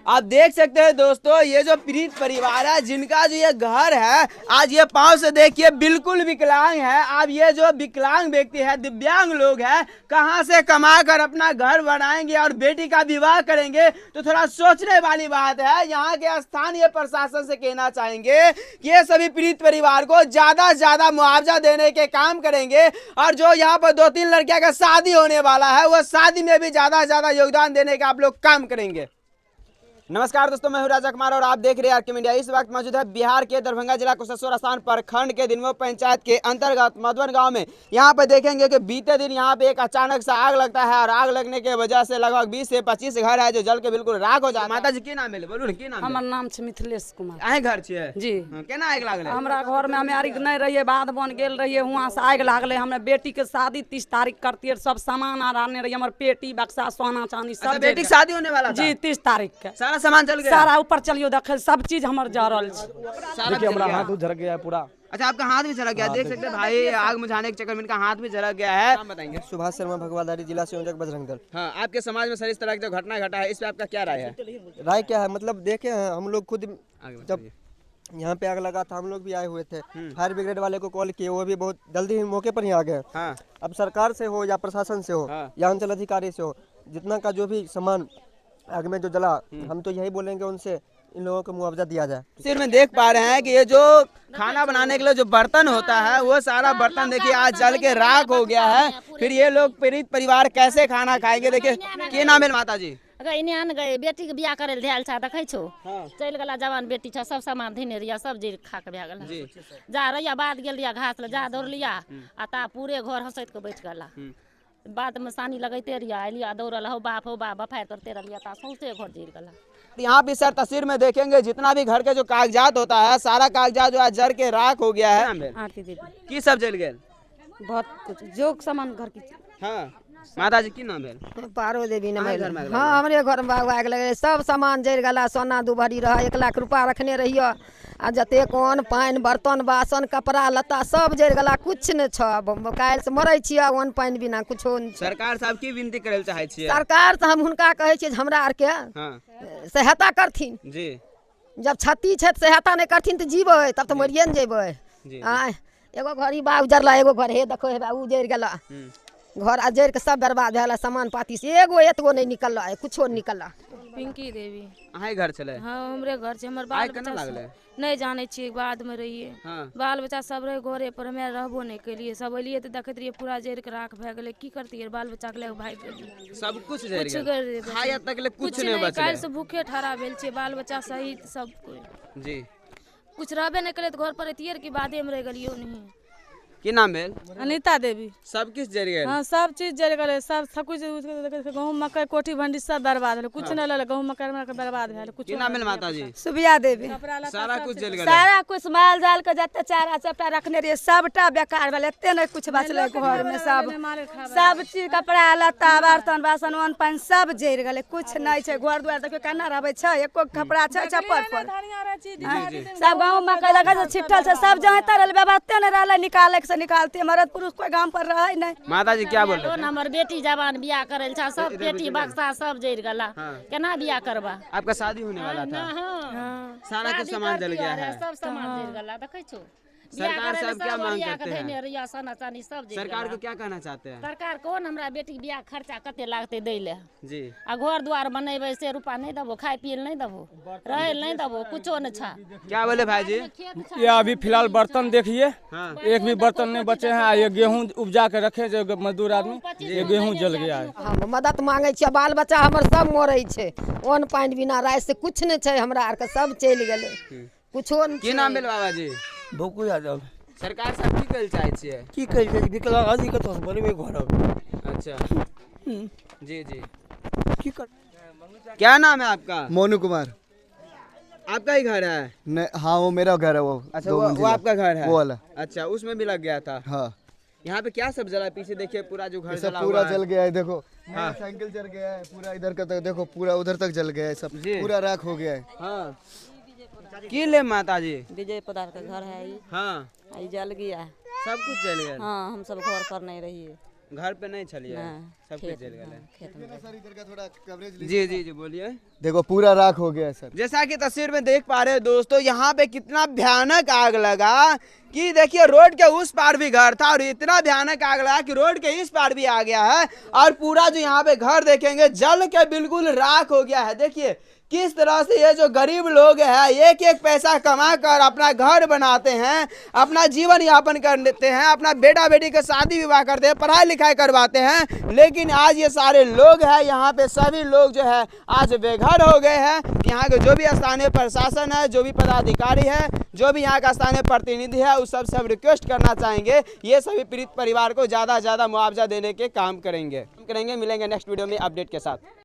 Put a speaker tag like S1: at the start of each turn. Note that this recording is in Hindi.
S1: आप देख सकते हैं दोस्तों, ये जो पीड़ित परिवार है जिनका जो ये घर है, आज ये पांव से देखिए बिल्कुल विकलांग है। अब ये जो विकलांग व्यक्ति है, दिव्यांग लोग हैं, कहां से कमा कर अपना घर बनाएंगे और बेटी का विवाह करेंगे, तो थोड़ा सोचने वाली बात है। यहाँ के स्थानीय प्रशासन से कहना चाहेंगे कि ये सभी पीड़ित परिवार को ज्यादा से ज्यादा मुआवजा देने के काम करेंगे और जो यहाँ पर 2-3 लड़कियों का शादी होने वाला है, वो शादी में भी ज्यादा से ज्यादा योगदान देने का आप लोग काम करेंगे। नमस्कार दोस्तों, मैं हूं राजा कुमार और आप देख रहे हैं आरके मीडिया। इस वक्त मौजूद है बिहार के दरभंगा जिला कुशेश्वर स्थान प्रखंड के दिनवो पंचायत के अंतर्गत मधुवन गांव में। यहां पर देखेंगे कि बीते दिन यहां पे एक अचानक से आग लगता है और आग लगने के वजह से लगभग 20 से 25 घर है जो जल के बिल्कुल राख हो जाए। माता जी की नाम है, बोलू की नाम?
S2: हमर नाम छै मिथिलेश कुमार।
S1: अहे घर छियै
S2: जी।
S1: केना आग लागले?
S2: हमरा घर में हमे आरिक नहीं रहिए, बाद बन गेल रहिए, वहाँ से आग लागले। हमने बेटी के शादी 30 तारीख करती, सब सामान आने रही, हमारे पेटी बक्सा सोना चांदी सब।
S1: बेटी की शादी होने वाला था
S2: जी 30 तारीख के।
S1: सारा सामान जल गया?
S2: सारा ऊपर चलियो देखे, सब चीज हमर जरल छै।
S1: देखिए हमारा हाथ झरक गया है पूरा। अच्छा, आपका हाथ भी झरक गया? देख सकते हैं भाई, आग बुझाने के चक्कर में इनका हाथ भी झरक गया है। नाम बताएंगे?
S3: सुभाष शर्मा, भगवादारी, जिला संयोजक बजरंग दल।
S1: हाँ, आपके समाज में सर इस तरह की जो घटना घटा है, इस पे आपका क्या राय है?
S3: राय क्या है, मतलब देखे हैं हम लोग खुद जब यहाँ पे आग लगा था, हम लोग भी आए हुए थे। फायर ब्रिगेड वाले को कॉल किए, वो भी बहुत जल्दी मौके पर ही आ गए।
S1: हाँ।
S3: अब सरकार से हो या प्रशासन से हो या अंचल अधिकारी से हो, जितना का जो भी सामान आग में जो जला, हम तो यही बोलेंगे उनसे इन लोगों को मुआवजा दिया जाए।
S1: तस्वीर में देख पा रहे हैं कि ये जो खाना बनाने के लिए जो बर्तन होता है, वो सारा बर्तन देखिए आज जल के राख हो गया है। फिर ये लोग पीड़ित परिवार कैसे खाना खाएंगे? देखिए के नाम है माता जी?
S4: इन्हें गए बेटी के बियाह करे ध्यान छा देखे छो, चल गला जवान बेटी छ, सब सामान धीने रिया, सब जी खा के भाग गला। जा रहिया बाद गेल रिया घास ले, जा दौड़ लिया आ ता पूरे घर हंसैत के बैठ गला। बाद में सानी लगैते रिया, एलिया दौड़ल हो बाप बफायर करते रहिया, ता सौंसे घर जीर गला।
S1: यहाँ भी सर तस्वीर में देखेंगे जितना भी घर के जो कागजात होता है, सारा कागजात जो है जल के राख हो गया है।
S2: आरती दीदी
S1: की सब जल गए?
S2: बहुत कुछ जो सामान घर की।
S1: हाँ, माता जी की नाम है?
S3: पारो देवी नाम
S1: घर में?
S3: हाँ, हमरे घर में आग लगे, सब सामान जल गला। सोना दू भरी रहा, 1 लाख रुपया रखने रहियो, आ जते अन्न पानि बर्तन बासन कपड़ा लत्ता सब जल गला। कुछ न छ, काल्हि से मरै छियै अन्न पानि बिना, कुछो न।
S1: सरकार साहब की विनती करे चाहे छियै?
S3: सरकार से हम हुनका कहे छियै हमरा आर के सहायता करथिन
S1: जी।
S3: जब क्षति छै तऽ सहायता नहीं करथिन तऽ जीबै, तब तो मरिए न जेबै। आय एगो घर ही बा उजरला, एगो घर हे देखो हे उजर गला, घर अजर के सब बर्बाद भेला। सामान पाती से एगो एतगो नहीं निकलला है, कुछो नहीं निकलला।
S5: पिंकी देवी।
S1: अहाँ घर चले?
S5: हाँ, हमरे घर से हमर बाल बच्चा नहीं जाने छी, बाद में रहिए। बाल बच्चा सब रहे घरे पर, हमें रहबो नहीं के लिए। सब एलिए तो देखते रहिए पूरा जर के राख भए गेले। की करती है, बाल बच्चा के ले भाग गेली,
S1: सब कुछ जर गेल, खाया तक ले कुछ नहीं बचले।
S5: काल से भूखे ठहरा भेल छी, बाल बच्चा सहित सब कोई जी। कुछ रहबे नहीं करे तो घर पर एतियर की बादे में रह गलियो नहीं।
S1: की नाम है?
S5: अनीता देवी।
S1: सब किस जर गए?
S5: हाँ, सब चीज जर गए, सब कुछ। गेहूँ मकई कोठी भंडी सब बर्बाद है, कुछ नहीं लगे। गेहूँ मकई बर्बाद है कुछ।
S1: नाम है माता जी?
S2: सुबिया देवी।
S1: सारा कुछ जल गया,
S2: सारा कुछ माल जाल के जते चारा सबटा रखने रहिए, सबटा बेकार भेल। एते नहीं कुछ बचले घर में, सब चीज कपड़ा लत्ता बर्तन बासन अन्न पानि सब जर गेले। कुछ नहीं छै, घर दुआर देखियो केना रहबे छै, एको कपड़ा छै छप्पर पर। सब गाँव मकई लगा छिटल छै, सब जहाँ तरल व्यवस्था नहीं रहले, निकाले से निकालते। मर्द पुरुष कोई गांव पर रहे नहीं।
S1: माता जी क्या बोल रहे हैं?
S4: हमर बेटी जवान बियाह करे छा, सब बेटी बक्सा सब जर गला। केना बियाह करबा?
S1: आपका शादी होने वाला था, सारा कुछ सामान जल गया है,
S4: सब सामान जर गला। देखे छो
S1: सरकार से क्या मांग करते हैं?
S4: रिया सोना चांदी सब जर
S1: सरकार को क्या कहना चाहते हैं?
S4: सरकार कौन हमरा बेटी के बियाह खर्चा कते लागते दै ले
S1: जी,
S4: आ घर द्वार बनेबे से रुपा नहीं दबो, खाए पिए नहीं दबो, रहे नहीं दबो, कुछो न छा।
S1: क्या बोले भाई जी?
S6: ये अभी फिलहाल बर्तन देखिए, एक भी बर्तन नहीं बचे हैं। ये गेहूं उपजा के रखे जो मजदूर आदमी, ये गेहूं जल गया है।
S3: हम मदद मांगे छियै, बाल बच्चा हमर सब मरै छै, अन्न पानि बिना रात से कुछ नहीं छै हमरा आर के, सब चल गेले, कुछो नहीं।
S1: की नाम भेल बाबा जी?
S6: भोकू यादव।
S1: सरकार साहब की कहल चाहे छियै?
S6: की कहै छै विकलांग आदमी के तो बनबे घर।
S1: अच्छा जी जी। की कर, क्या नाम है आपका?
S7: मोनू कुमार।
S1: आपका ही घर है?
S7: नहीं, हाँ वो मेरा घर है। वो
S1: अच्छा, वो आपका घर है?
S7: वो वाला।
S1: अच्छा, उसमें भी लग गया था?
S7: हाँ।
S1: यहाँ पे क्या सब जला? पीछे देखिए पूरा जो घर जला
S7: पूरा
S1: हुआ
S7: जल गया है, देखो।
S1: हाँ।
S7: साइकिल जल गया है पूरा, इधर का तक देखो, पूरा उधर तक जल गया है, सब पूरा राख हो गया है।
S1: हाँ। की ले माता जी?
S2: विजय पदार्थ का घर है ये।
S1: हाँ,
S2: ये जल गया,
S1: सब कुछ जल गया।
S2: हाँ, हम सब घर पर नहीं रहिए,
S1: घर पे नहीं चलिए। सब कुछ जल गया।
S7: सर इधर का थोड़ा कवरेज
S1: जी जी जी बोलिए।
S7: देखो पूरा राख हो गया है सर।
S1: जैसा कि तस्वीर में देख पा रहे हैं दोस्तों, यहाँ पे कितना भयानक आग लगा कि देखिए रोड के उस पार भी घर था और इतना भयानक आग लगा कि रोड के इस पार भी आ गया है और पूरा जो यहाँ पे घर देखेंगे जल के बिल्कुल राख हो गया है। देखिए किस तरह से ये जो गरीब लोग हैं एक एक पैसा कमा कर अपना घर बनाते हैं, अपना जीवन यापन कर लेते हैं, अपना बेटा बेटी का शादी विवाह करते हैं, पढ़ाई लिखाई करवाते हैं, लेकिन आज ये सारे लोग हैं यहाँ पे सभी लोग जो है आज बेघर हो गए हैं। यहाँ के जो भी स्थानीय प्रशासन है, जो भी पदाधिकारी है, जो भी यहाँ का स्थानीय प्रतिनिधि है, उस सब रिक्वेस्ट करना चाहेंगे ये सभी पीड़ित परिवार को ज़्यादा से ज़्यादा मुआवजा देने के काम करेंगे। मिलेंगे नेक्स्ट वीडियो में अपडेट के साथ।